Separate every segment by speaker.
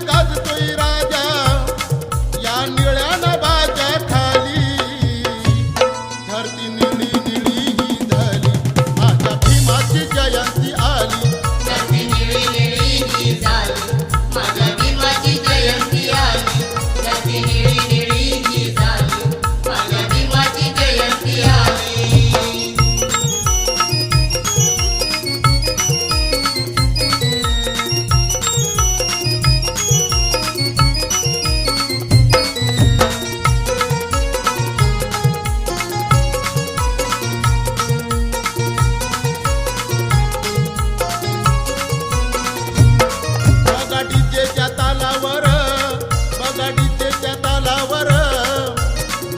Speaker 1: गाजतोय राजा या निळ्या नभाच्या खाली. धरती निळी निळी ही झाली माझ्या भीमाची जयंती आली.
Speaker 2: धरती निळी निळी ही झाली माझ्या भीमाची जयंती आली. धरती निळी निळी ही झाली माझ्या भीमाची जयंती आली.
Speaker 1: बगाडीच्या तालावर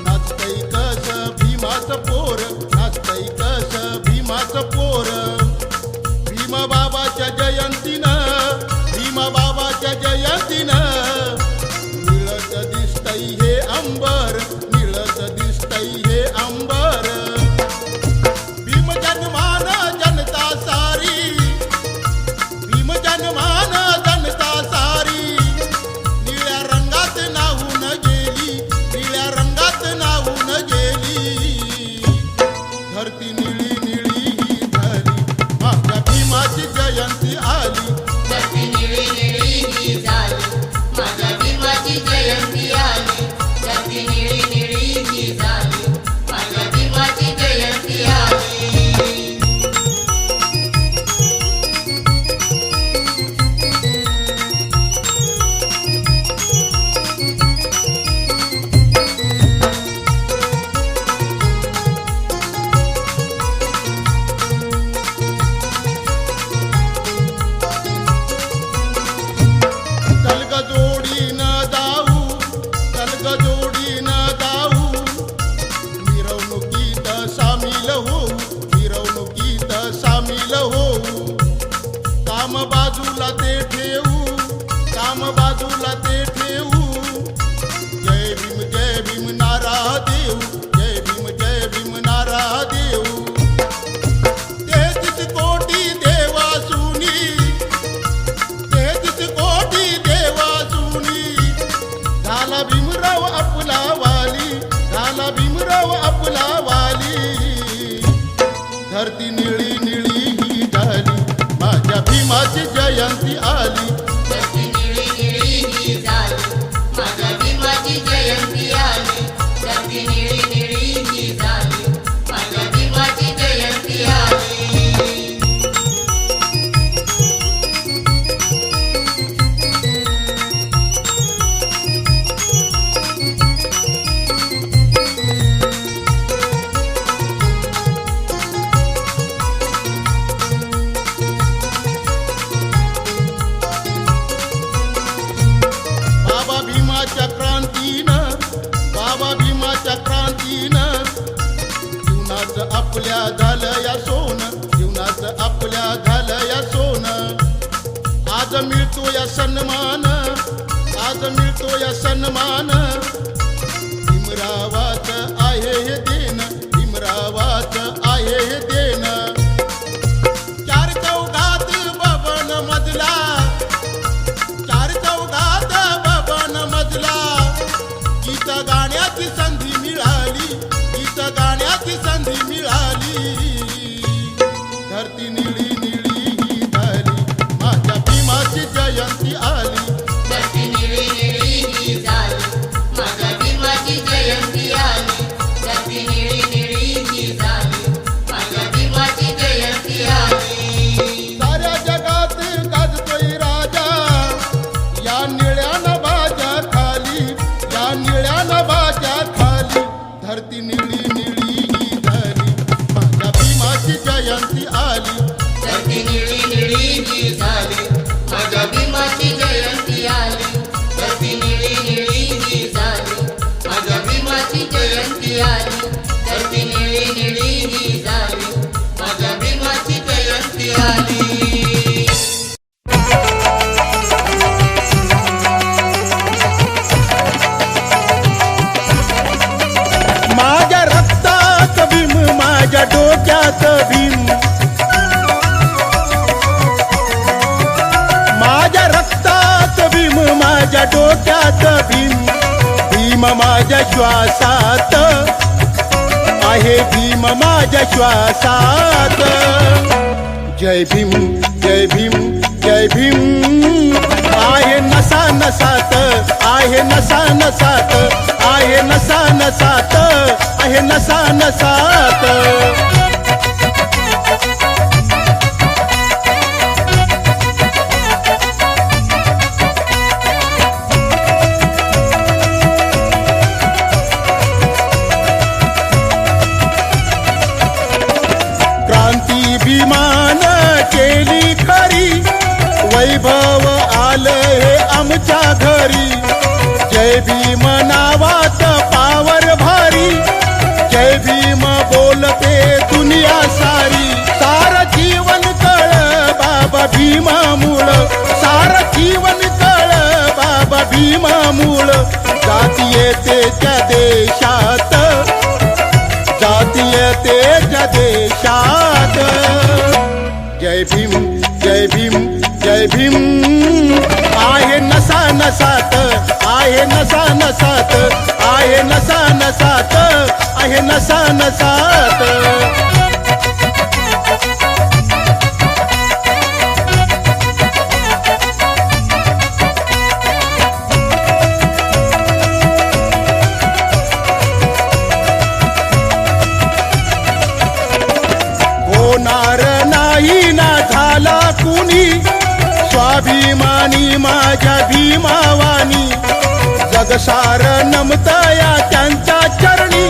Speaker 1: नाचतय कस भीमाचं पोर, नाचतय कस भीमाचं पोर. भीम बाबाच्या जयंतीनं, भीम बाबाच्या जयंतीनं निळत दिसतय हे अंबर, निळत दिसतय हे अंबर. भीम जन्मान जनता सारी, भीम जन्मान जनता सारी धरती निळी निळी ही झाली माझ्या भीमाची जयंती आली.
Speaker 2: धरती निळी निळी ही झाली माझ्या भीमाची जयंती आली. धरती निळी निळी ही झाली माझ्या भीमाची जयंती आली. काम बाजूला ते ठेवू, काम बाजूला ते ठेवू. जय भीम नारा देऊ, जय भीम नारा देऊ. 33 कोटी देवासुनी, 33 कोटी देवासुनी झाला भीमराव आपला वाली, झाला भीमराव आपला वाली. धरती निळी निळी ही झाली माझ्या भीमाची जयंती आली. धरती निळी निळी ही झाली माझ्या भीमाची जयंती आली. धरती निळी निळी ही झाली माझ्या भीमाची जयंती आली. बाबा भीमाच्या क्रांतीनं जीवनाचं आपल्या झालं या सोनं, जीवनाचं आपल्या झालं या सोनं. आज मिळतो या सन्मान, आज मिळतो या सन्मान. भीमरावाचं आहे हे देणं, भीमरावाचं आहे हे देणं. चार चौघात बबन मजला, चार चौघात बबन मजला. गीत गाण्याची संधी मिळाली, गीत गाण्याची संधी मिळाली. धरती निळी निळी ही झाली माझ्या भीमाची जयंती आली. धरती निळी निळी ही झाली माझ्या भीमाची जयंती आली. धरती निळी निळी ही झाली माझ्या भीमाची जयंती आली.
Speaker 1: साऱ्या जगात गाजतोय राजा या निळ्या नभाच्या खाली, या निळ्या नभाच्या खाली. धरती निळी निळी ही झाली
Speaker 2: भीमाची जयंती आली धरती निळी निळी ही झाली माझ्या भीमाची जयंती आली
Speaker 1: माझ्या रक्तात भीम माझ्या डोक्यात भीम माझ्या रक्तात भीम माझ्या डोक्यात भीम भीम माझ्या श्वासात आहे भीम माझ्या श्वासात जय भीम जय भीम जय भीम आहे नसा नसात आहे नसा नसात आहे नसा नसात आहे नसा नसात क्रांती भीमान केली खरी वैभव आलं हे आमच्या घरी जय भीम नावात पावर भारी जय भीम बोलते दुनिया सारी सार जीवन कळ बाबा भीमामुळ सार जीवन कळ बाबा भीमामुळ जातीयतेच्या देशात जातीयतेच्या देशात जय भीम जय भीम जय भीम आहे नसा नसात आहे नसा नसात आहे नसा नसात आहे नसा नसात होणार नाही ना झाला कुणी स्वाभिमानी माझ्या भीमावानी जगसार नमतया त्यांच्या चरणी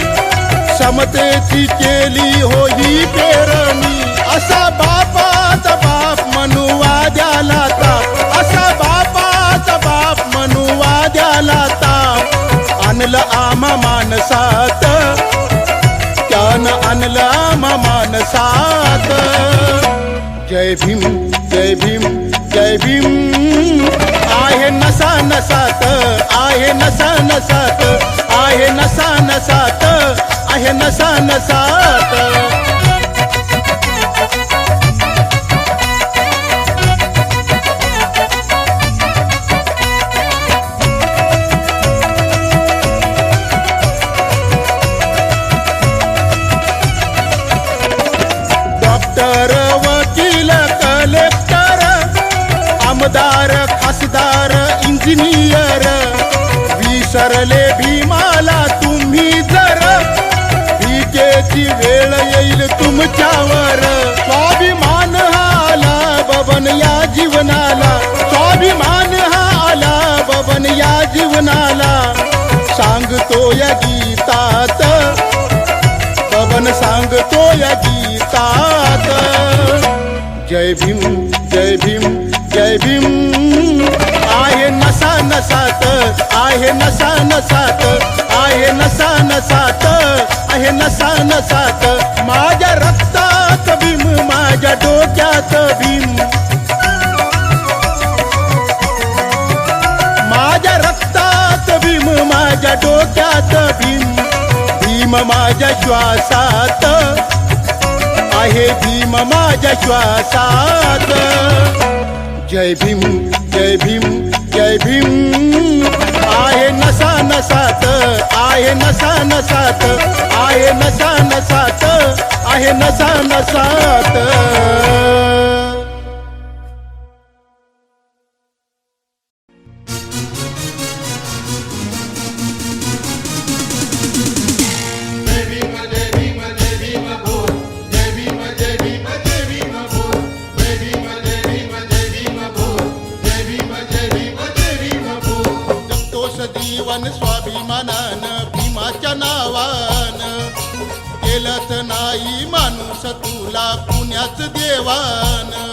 Speaker 1: समतेची केली हो ही पेरणी असा बापाचा बाप मनुवाद्याला ताप असा बापाचा बाप मनुवाद्याला ताप आणलं आम्हा माणसात त्यानं आणलं आम्हा माणसात जय भीम जय भीम जय भीम आहे नसा नसात आहे नसा नसात आहे नसा नसात आहे नसा नसात डॉक्टर वकील कलेक्टर आमदार खासदार इंजिनियर विसरले भीमाला तुम्ही जर भीकेची वेळ येईल तुमच्यावर स्वाभिमान हा आला बबन या जीवनाला स्वाभिमान हा आला बबन या जीवनाला सांगतो या गीतात बबन सांगतो या गीतात जय भीम जय भीम जय भीम आहे नसा नसात आहे नसा नसात आहे नसा नसात आहे नसा नसात माझ्या रक्तात भीम माझ्या डोक्यात भीम माझ्या रक्तात भीम माझ्या डोक्यात भीम भीम माझ्या श्वासात आहे भीम माझ्या श्वासात जय भीम जय भीम जय भीम आहे नसा नसात आहे नसा नसात आहे नसा नसात आहे नसा नसात जीवन स्वाभिमानानं भीमाच्या नावानं केलंच नाही माणूस तुला पुण्याच देवानं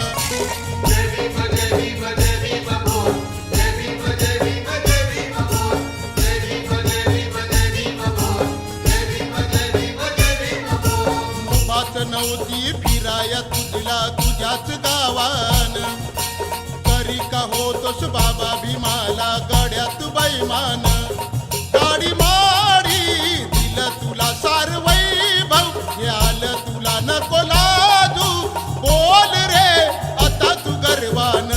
Speaker 1: नव्हती फिराया तुझला तुझ्याच गावान, तरी का होतोस बाबा भीमाला गड्यात बैमान. गाडी माडी दिलं तुला सार वैभव, हे आलं तुला नको लाजू, बोल रे आता तू गर्वान.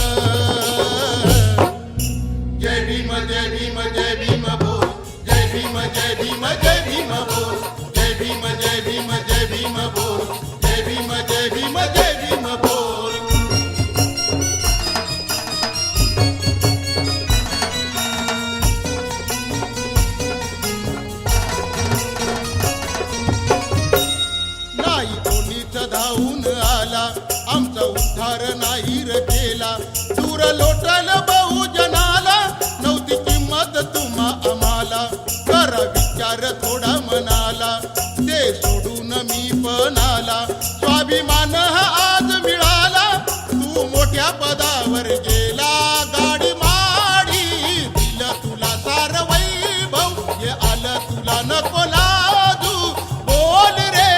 Speaker 1: जय भीम जय भीम जय भीम बोल, जय भीम जय भीम जय भीम बोल, जय भीम जय भीम जय भीम बोल, जय भीम जय भीम जय भीम बोल. नाही कोणीच धावून आला, आमचा उद्धार नाही रे केला, दूर लोटल बहुजनाला, नव्हती किंमत तुम्हा आम्हाला, करा विचार थोडा मनाला, ते सोडून मी पण आला, स्वाभिमान हा आज मिळाला, तू मोठ्या पदावर गेला. गाडी माडी दिलं तुला सार वैभव, हे आलं तुला नको लाजू, बोल रे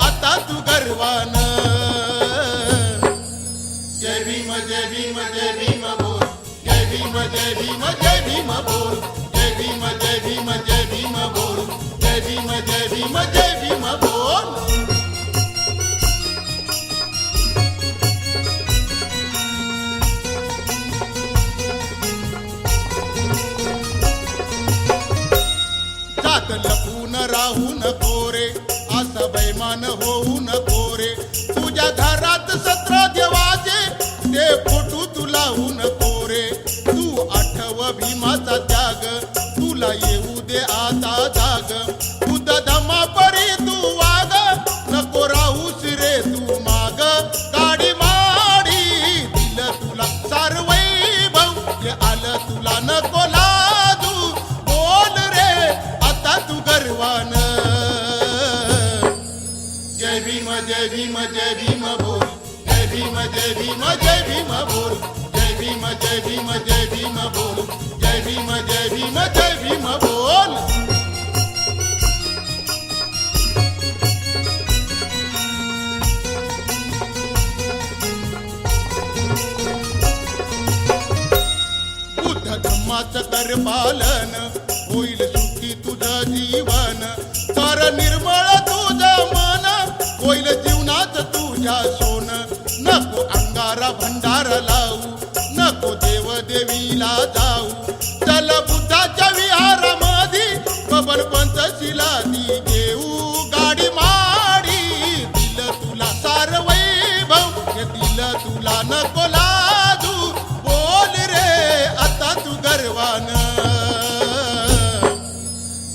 Speaker 1: आता तू गर्वान. जय भीम जय भीम जय भीम बोल, जय भीम जय भीम जय भीम बोल, जय भीम जय भीम जय भीम बोल, जय भीम जय भीम जय भीम बोल. जात लपून राहू नको रे, असं बैमान होऊ नको रे, तुझ्या घरात 17 देवाचे ते फोटो तू लावू नको रे, तू आठव भीमाचा त्याग, तुला येऊ दे आता जाग, बुद्ध धम्मा परी तू वाग, नको राहूस रे तू माग. गाडी माडी दिलं तुला सार वैभव, हे आलं तुला नको लाजू, बोल रे आता तू गर्वान. जय भीम जय भीम जय भीम बोल, जय भीम जय भीम जय भीम बोल, जय भीम जय भीम जय भीम बोल, जय भीम जय भीम जय भीम बोल. बुद्ध धम्माचं कर पालन, होईल सुखी तुझं जीवन, तर निर्मळ तुझं मन, होईल जीवनात तुझ्या सोन. नको अंगारा भंडार लावू, नको देव देवीला जाऊ, चल बुद्धाच्या विहारामध्ये कबर पंचशिला ती घेऊ. गाडी माडी दिलं तुला सार वैभव, हे दिलं तुला नको लाजू, बोल रे आता तू गर्वान.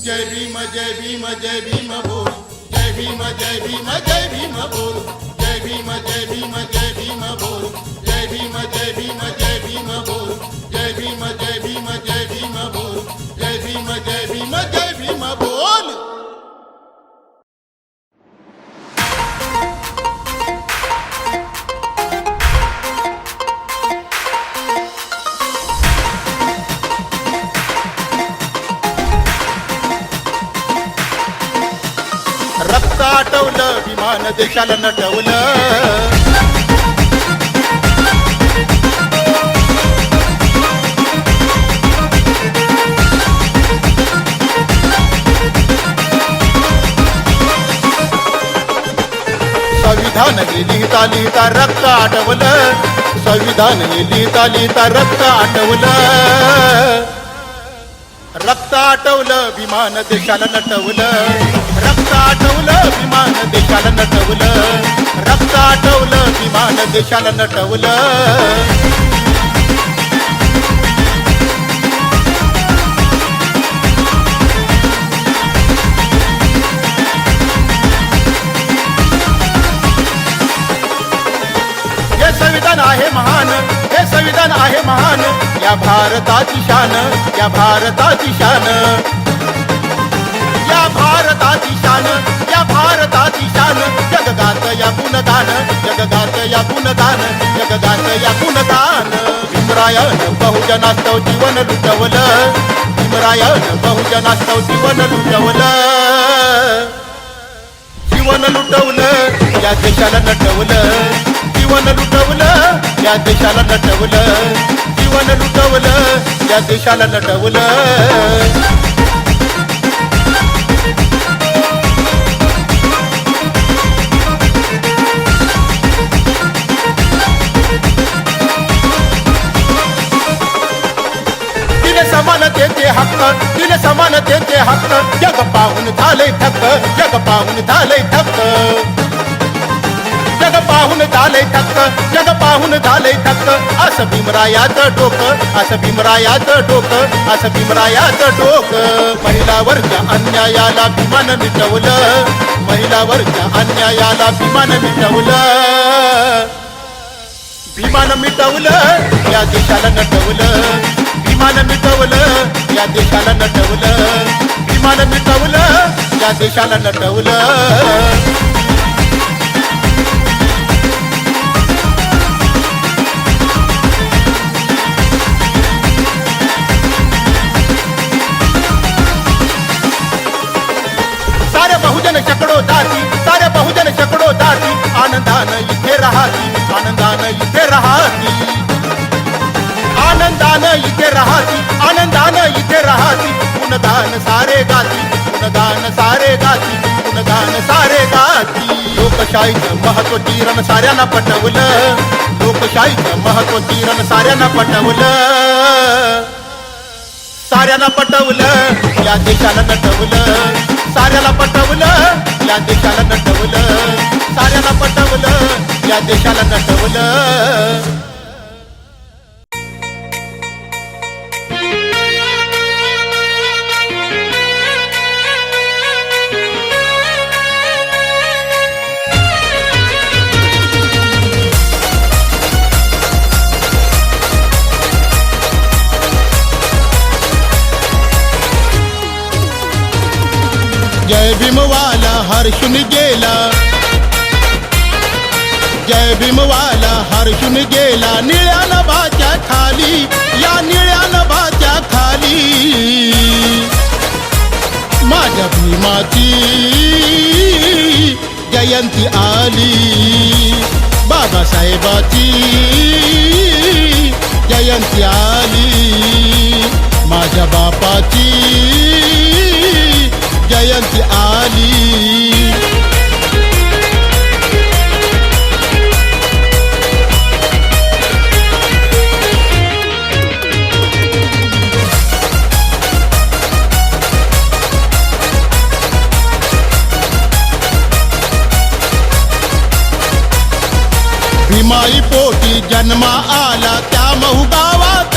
Speaker 1: जय भीम जय भीम जय भीम बोल, जय भीम जय भीम जय भीम बोल, जय भीम जय भीम जय भीम बोल, जय भीम जय भीम जय भीम बोल, जय भीम जय भीम जय भीम बोल, जय भीम जय भीम जय भीम बोल. रक्त आटवलं विमान देशाला नटवलं, संविधान हे लिहिता लिहिता रक्त आटवलं, संविधान हे लिहिता लिहिता रक्त आटवलं, रक्त आटवलं विमान देशाला नटवलं, रक्त आटवलं विमान देशाला नटवलं, रक्त आटवलं विमान देशाला नटवलं. हे संविधान आहे महान, हे संविधान आहे महान, या भारताची शान, या भारताची शान, या भारताची शान, या भारताची शान. जगगात या गुणगान, जगगात या गुणगान, जगगात या गुणगान. भीमरायानं बहुजनास्तव जीवन लुटवलं, भीमरायानं बहुजनास्तव जीवन लुटवलं, जीवन लुटवलं. या देशाला नटवलं, जीवन लुटवलं, या देशाला नटवलं, जीवन लुटवलं, या देशाला नटवलं. समानतेचे हक्क दिले, समानतेचे हक्क, जग पाहून झाले थक्क, जग पाहून झाले थक्क, जग पाहून झाले थक्क, जग पाहून झाले थक्क. असं भीमरायाचं डोकं, असं भीमरायाचं डोकं, असं भीमरायाचं डोकं. महिलावरच्या अन्यायाला भीमानं मिटवलं, महिलावरच्या अन्यायाला भीमानं मिटवलं, भीमानं मिटवलं, या देशाला नटवलं, भीमानं मिटवलं, या देशाला नटवलं, भीमानं मिटवलं, या देशाला नटवलं. सारे बहुजन शेकडो जाती, सारे बहुजन शेकडो जाती, आनंदानं इथे राहती, आनंदानं इथे राहती, आनंदानं इथे राहती, आनंदानं इथे राहती. गुणगान सारे गाती, गुणगान सारे गाती, गुणगान सारे गाती. लोकशाहीचं महत्व किरण साऱ्यांना पटवलं, लोकशाहीचं महत्व किरण साऱ्यांना पटवलं, साऱ्यांना पटवलं, या देशाला नटवलं, साऱ्याला पटवलं, या देशाला नटवलं, साऱ्याला पटवलं, या देशाला नटवलं. जय भीमवाला हर्षून गेला, जय भीमवाला हर्षून गेला, निळ्या नभाच्या खाली, या निळ्या नभाच्या खाली. माझ्या भीमाची जयंती आली, बाबासाहेबाची जयंती आली, माझ्या बापाची जयंती आली. भीमाई पोटी जन्मा आला त्या महू गावात,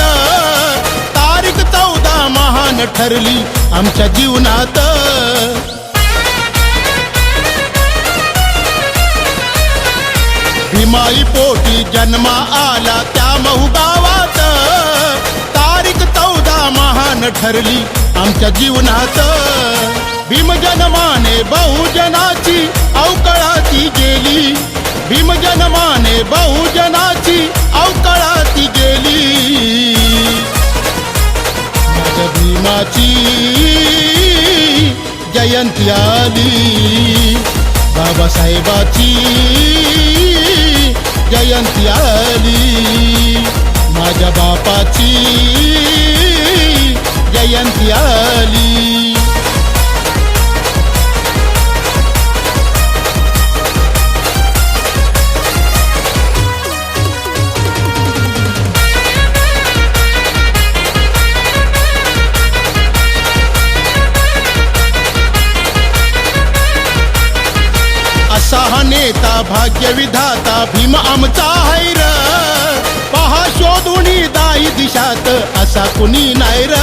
Speaker 1: तारीख 14 महान ठरली आमच्या जीवनात. भीमाई पोटी जन्मा आला त्या महू गावात, तारीख 14 महान ठरली आमच्या जीवनात. भीम जन्माने बहुजनाची अवकळाती गेली, भीम जन्माने बहुजनाची अवकळाती गेली. माझ्या भीमाची जयंती आली, बाबासाहेबाची जयंती आली, माझ्या बापाची जयंती आली. असा नेता भाग्य विधाता भीम आमचा हैर, पहा शोधुनी दाई दिशात असा कुणी नाही र.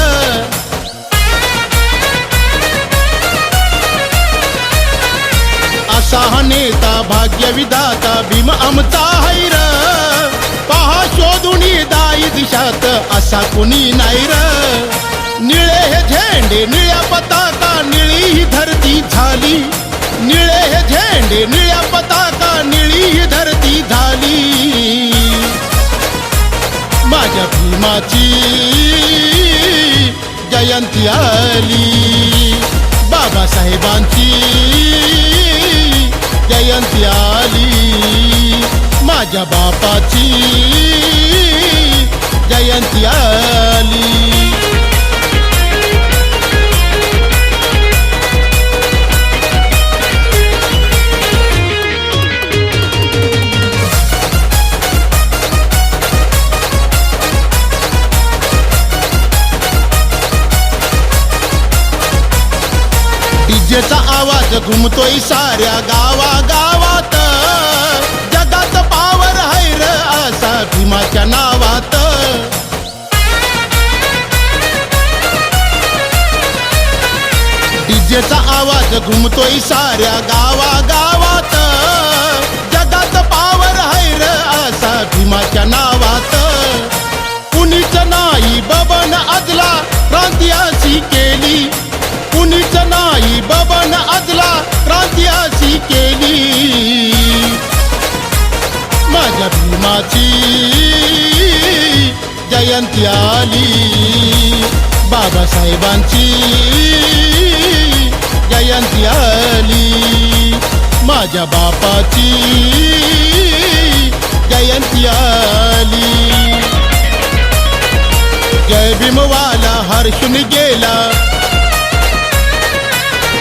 Speaker 1: असा नेता भाग्य विधाता भीम आमचा हैर, पहा शोधुनी दाई दिशात असा कुणी नाही र. निळे हे झेंडे निळ्या पताका, निळी ही धरती झाली, निळे हे झेंडे निळ्या पताका, निळी ही धरती झाली. माझ्या भीमाची जयंती आली, बाबासाहेबांची जयंती आली, माझ्या बापाची जयंती आली. डीजेचा आवाज घुमतोय साऱ्या गावागावात, जगात पावर हैर असा भीमाच्या नावात. डीजेचा आवाज घुमतोय साऱ्या गावागावात, जगात पावर हैर असा भीमाच्या नावात. कुणीच नाही बबन अजला क्रांती अशी केली, कुणीच नाही बबन अजला क्रांती अशी केली. माझ्या भीमाची जयंती आली, बाबासाहेबांची जयंती आली, माझ्या बापाची जयंती आली. जय भीमवाला हर्षून गेला,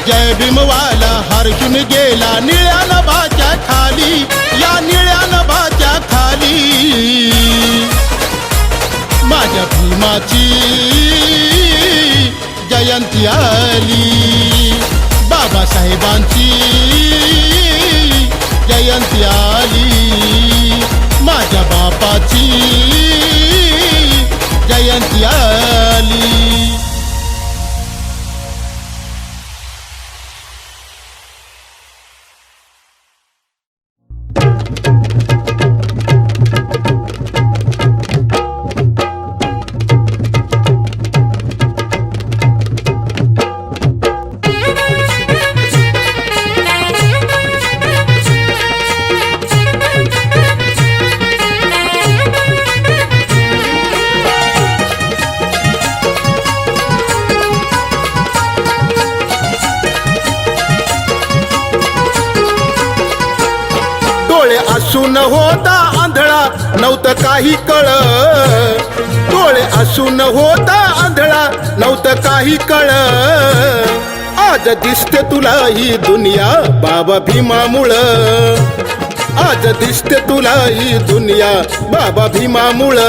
Speaker 1: जय भीमवाला हर्षून गेला निळ्या नभाच्या खाली, या निळ्या नभाच्या खाली. माझ्या भीमाची जयंती आली, बाबासाहेबांची जयंती आली, माझ्या बापाची जयंती आली. असून होता आंधळा नव्हतं काही कळ, डोळे असून होता आंधळा नव्हतं काही कळ. आज दिसते तुला ही दुनिया बाबा भीमामुळं, आज दिसते तुला ही दुनिया बाबा भीमामुळं,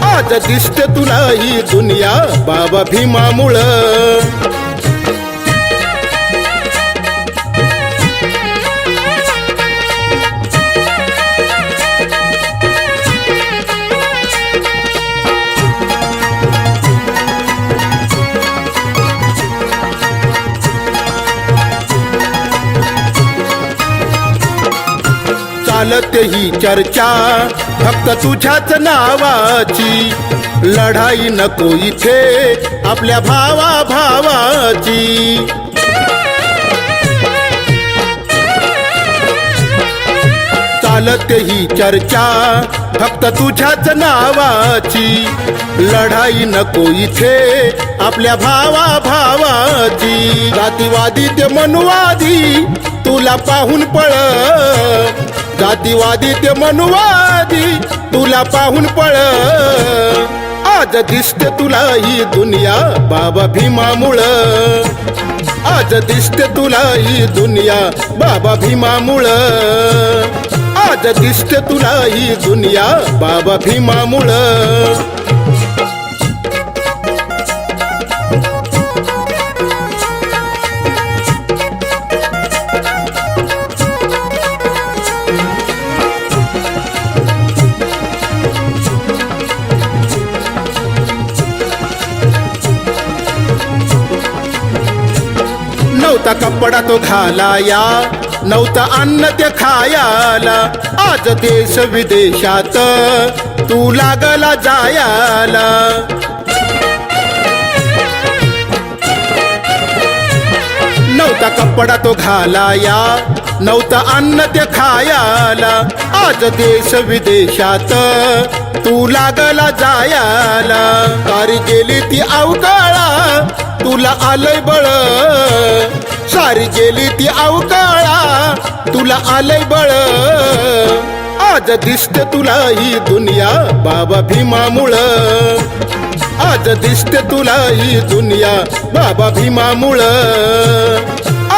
Speaker 1: आज दिसते तुला ही दुनिया बाबा भीमामुळं. चालते ही चर्चा फक्त तुझ्याच नावाची, लढाई नको इथे आपल्या भावा भावाची. चालते ही चर्चा फक्त तुझ्याच नावाची, लढाई नको इथे आपल्या भावा भावाची. जातीवादी ते मनुवादी तुला पाहून पळ, जातीवादी ते मनुवादी तुला पाहून पळ. आज दिसते तुला ही दुनिया बाबा भीमामुळं, आज दिसते तुला ही दुनिया बाबा भीमामुळं, आज दिसते तुला ही दुनिया बाबा भीमामुळं. नव्हता कपडा तो घालाया, नव्हता अन्न ते खायाला, आज देश विदेशात तू लागला जायाला. नव्हता कपडा तो घालाया, नव्हता अन्न ते खायाला, आज देश विदेशात तू लागला जायाला. सारी गेली ती अवकाळा तुला आलंय बळ, सारी गेली ती अवकाळा तुला आलंय बळ. आज दिसते तुला ही दुनिया बाबा भीमामुळं. आज दिसते तुला ही दुनिया बाबा भीमामुळं.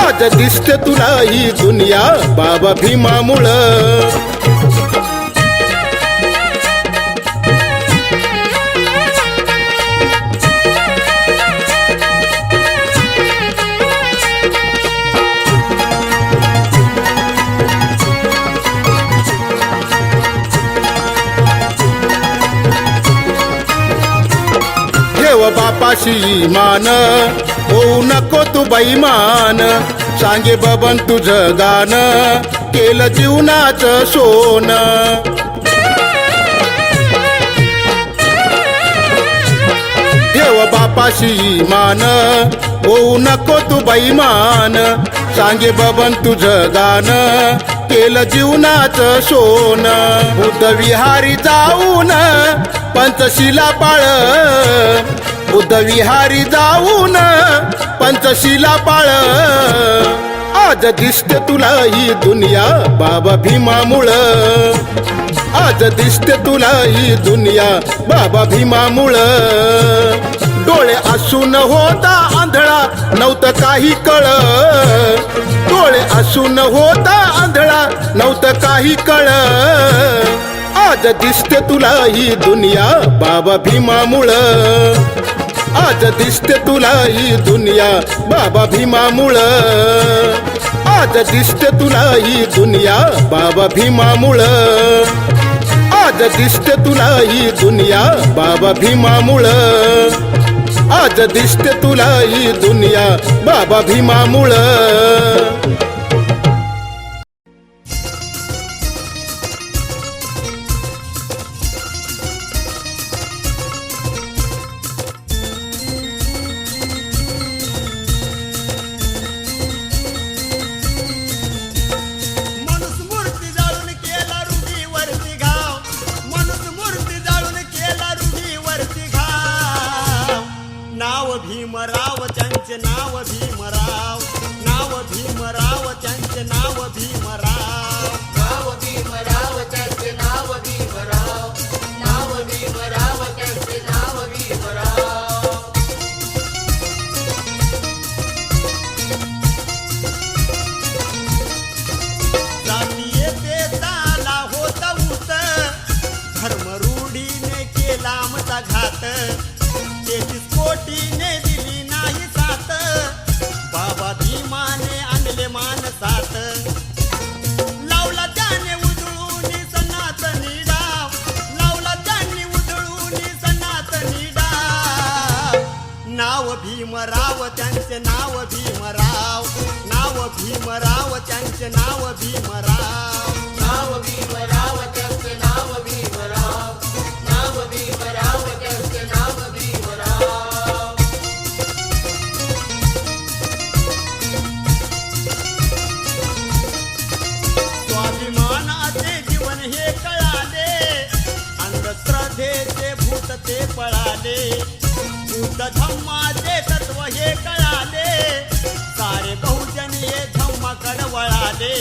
Speaker 1: आज दिसते तुला ही दुनिया बाबा भीमामुळं. ठेव बापाशी मान होऊ नको तू बैमान. सांगे बबन तुझं गाणं केलं जीवनाचं सोनं. ठेव बापाशी मान होऊ नको तू बैमान. सांगे बबन तुझं गाणं केलं जीवनाचं सोनं. बुद्धविहारी जाऊन पंचशिला पाळ. बुद्धविहारी जाऊन पंचशिला पाळ. आज दिसते तुला ही दुनिया बाबा भीमामुळं. आज दिसते तुला ही दुनिया बाबा भीमामुळं. डोळे असून होता आंधळा नव्हतं काही कळ. डोळे असून होता आंधळा नव्हतं काही कळ. आज दिसते तुला ही दुनिया बाबा भीमामुळं. आज दिसते तुला ही दुनिया बाबा भीमामुळं. आज दिसते तुला ही दुनिया बाबा भीमामुळं. आज दिसते तुला ही दुनिया बाबा भीमामुळं. आज दिसते तुला ही दुनिया बाबा भीमामुळं.
Speaker 3: भीमराव त्यांचे नाव भीमराव. नाव भीमराव त्यांचे नाव भीमराव.
Speaker 2: नाव भीमराव त्यांचे नाव भीमराव. नाव भीमराव त्यांचे नाव भीमराव.
Speaker 3: जातीय पेताला होत उत. धर्मरूढीने केला आमचा घात. 33 कोटीने दिली नाही साथ. बाबा भीमाने आणले मानसात. लावला त्याने उधळून सनातनी डाव. लावला त्यांनी उधळून सनातनी डाव. नाव भीमराव त्यांचे नाव भीमराव. नाव भीमराव त्यांचे नाव भीमराव.
Speaker 2: नाव भीमराव त्यांचे नाव भीमराव. नाव भीमराव त्यांचे नाव भीमराव.
Speaker 3: स्वाभिमानाचे जीवन हे कळाले. अंधश्रद्धेचे भूत ते पळाले. बुद्ध धम्माचे तत्व हे कळाले. सारे बहुजन हे धम्माकडे वळाले.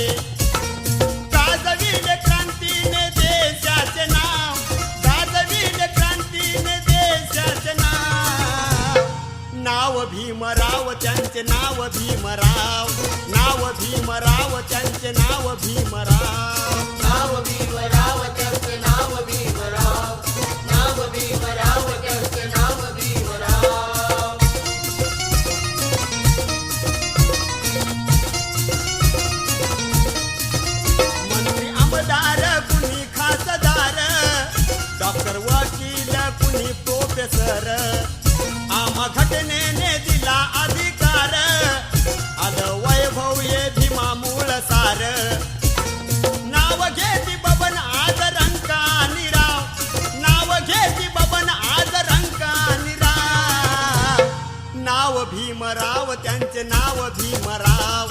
Speaker 3: गाजविले क्रांतीने देशाचे नाव. गाजविले क्रांतीने देशाचे नाव. नाव भीमराव त्यांचे नाव भीमराव. नाव भीमराव त्यांचे नाव भीमराव.
Speaker 2: नाव भीमराव त्यांचे नाव भीमराव. नाव भीमराव त्यांचे नाव भीमराव.
Speaker 3: मंत्री आमदार कुणी खासदार. डॉक्टर वकील कुणी प्रोफेसर. आम्हा घटनेने दिला अधिकार. आलं वैभव ये भीमामूळ सार. नाव घेती बबन आज रंकानी राव. नाव घेती बबन आज रंकानी राव. नाव भीमराव त्यांचे नाव भीमराव.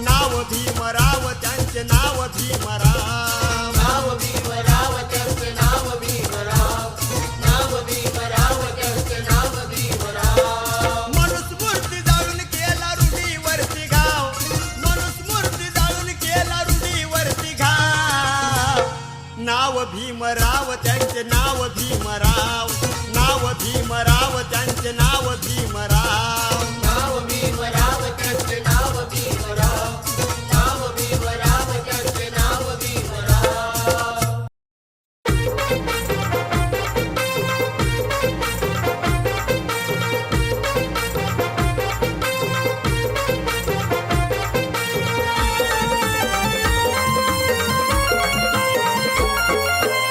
Speaker 3: नाव भीमराव त्यांचे नाव भीमराव.
Speaker 2: नाव भीमराव त्यांचे नाव भीमराव. नाव भीमराव त्यांचे नाव भीमराव.
Speaker 3: मनुस्मृती जाळून केला रूढीवरती घाव. मनुस्मृती जाळून केला रूढीवरती घाव. भीमराव त्यांचे नाव भीमराव, नाव भीमराव त्यांचे नाव भीमराव.
Speaker 2: नाव भीमराव त्यांचे नाव भीमराव, नाव भीमराव त्यांचे नाव भीमराव.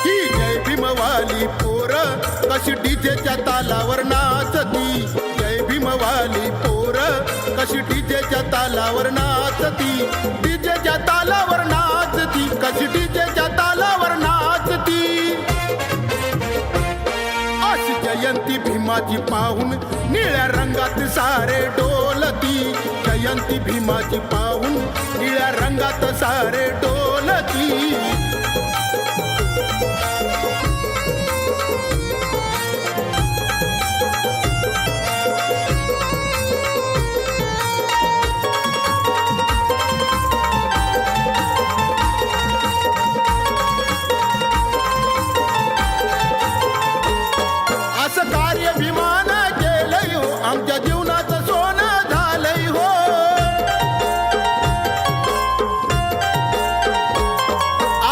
Speaker 1: ही जय भीमवाली पोर कशी डीजेच्या तालावर नाचती. जय भीमवाली पोर कशी डीजेच्या तालावर नाचती. डीजेच्या तालावर नाचती, कशी डीजेच्या तालावर नाचती. अशी जयंती भीमाची पाहून निळ्या रंगात सारे डोलती. जयंती भीमाची पाहून निळ्या रंगात सारे डोलती. असं कार्य भीमानं केलंय हो, आमच्या जीवनाचं सोनं झालंय हो.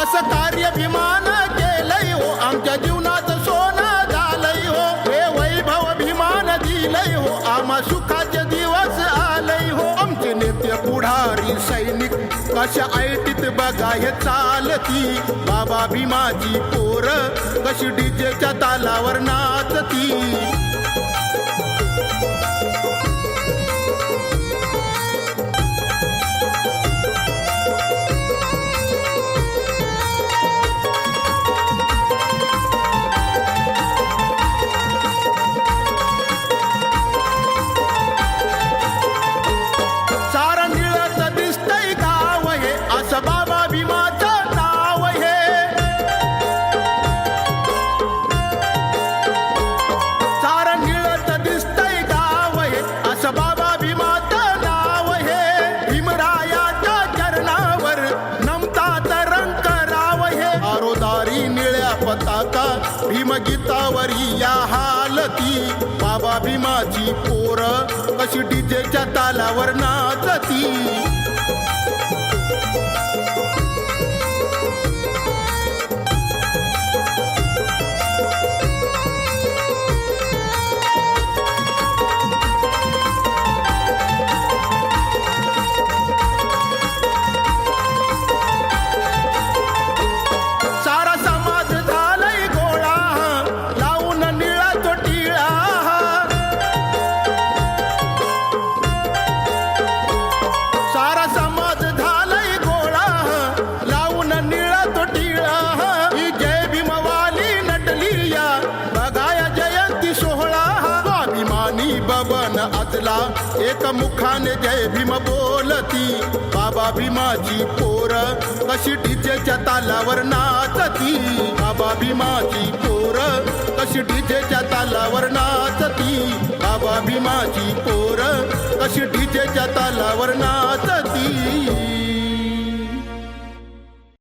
Speaker 1: असं कार्य भीमानं केलंय हो, आमच्या जीवनाचं सोनं झालंय हो. हे वैभव भीमानं दिलंय हो, आम्हा सुखाचे दिवस आलंय हो. आमचे नेते पुढारी सैनिक कशा ऐटीत बघा हे चालती. बाबा भीमाची पोर कशी डीजेच्या तालावर नाचती. सारं निळत दिसतंय गाव हे, असं बाबा भीमाचं नाव हे. सारं निळत दिसतंय गाव हे, असं बाबा भीमाचं नाव हे. भीमरायाच्या चरणावर नमतात रंग राव हे. आरोदारी निळ्या पताका भीमगीतावरी या हालती. बाबा भीमाची पोर कशी डीजेच्या तालावर नाचती. सारा समाज झालाय गोळा, लावून निळा तो टिळा. सारा समाज झालाय गोळा, लावून निळा तो टिळा. ही जय भीमवाली नटली या, बघाया जयंती सोहळा. स्वाभिमानी बबन अजला एक मुखाने जय भीम बोलती. बाबा भीमाची पोर कशी डीजेच्या तालावर नाचती. बाबा भीमाची पोर कशी डीजेच्या तालावर नाचती. बाबा भीमाची पोर कशी डीजेच्या तालावर नाचती.